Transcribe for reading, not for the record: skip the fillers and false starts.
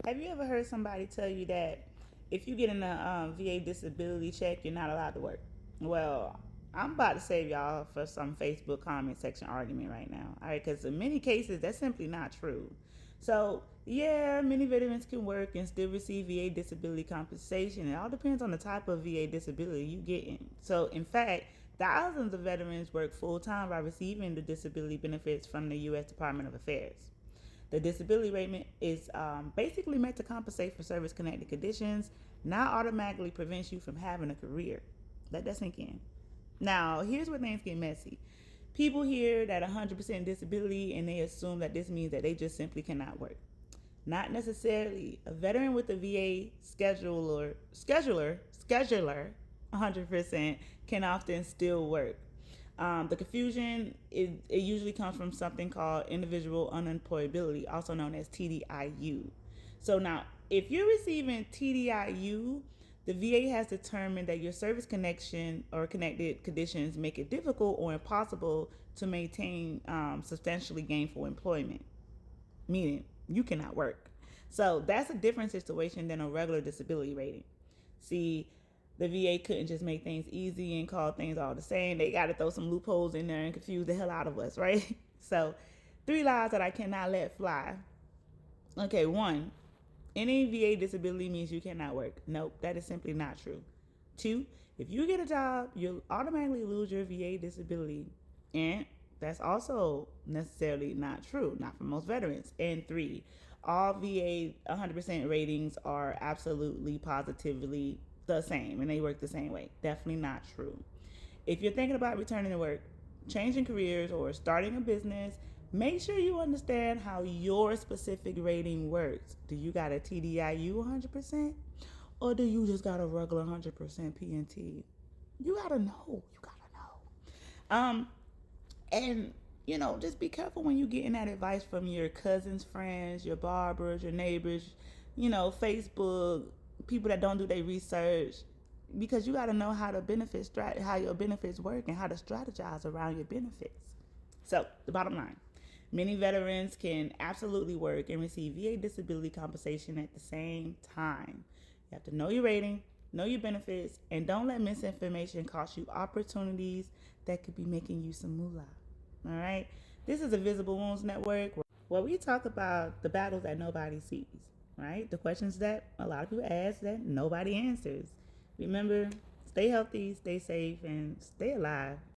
Have you ever heard somebody tell you that if you get in a VA disability check, you're not allowed to work? Well, I'm about to save y'all for some Facebook comment section argument right now. All right, because in many cases, that's simply not true. So, yeah, many veterans can work and still receive VA disability compensation. It all depends on the type of VA disability you get in. So, in fact, thousands of veterans work full time by receiving the disability benefits from the U.S. Department of Affairs. The disability rate is basically meant to compensate for service connected conditions, not automatically prevents you from having a career. Let that sink in. Now, here's where things get messy. People hear that 100% disability and they assume that this means that they just simply cannot work. Not necessarily. A veteran with a VA scheduler, 100% can often still work. The confusion it usually comes from something called individual unemployability, also known as TDIU. So now, if you're receiving TDIU, the VA has determined that your service connection or connected conditions make it difficult or impossible to maintain substantially gainful employment, meaning you cannot work. So that's a different situation than a regular disability rating. See, the VA couldn't just make things easy and call things all the same. They got to throw some loopholes in there and confuse the hell out of us, right? So, three lies that I cannot let fly. Okay, one, any VA disability means you cannot work. Nope, that is simply not true. Two, if you get a job, you'll automatically lose your VA disability. And that's also necessarily not true, not for most veterans. And three, all VA 100% ratings are absolutely positively the same and they work the same way. Definitely not true. If you're thinking about returning to work, changing careers, or starting a business, make sure you understand how your specific rating works. Do you got a TDIU 100%? Or do you just got a regular 100% PNT? You gotta know. You gotta know. Um, and just be careful when you're getting that advice from your cousins, friends, your barbers, your neighbors, Facebook, people that don't do their research, because you got to know how how your benefits work and how to strategize around your benefits. So the bottom line, many veterans can absolutely work and receive VA disability compensation at the same time. You have to know your rating, know your benefits, and don't let misinformation cost you opportunities that could be making you some moolah. All right? This is a Visible Wounds Network where we talk about the battles that nobody sees, right? The questions that a lot of people ask that nobody answers. Remember, stay healthy, stay safe, and stay alive.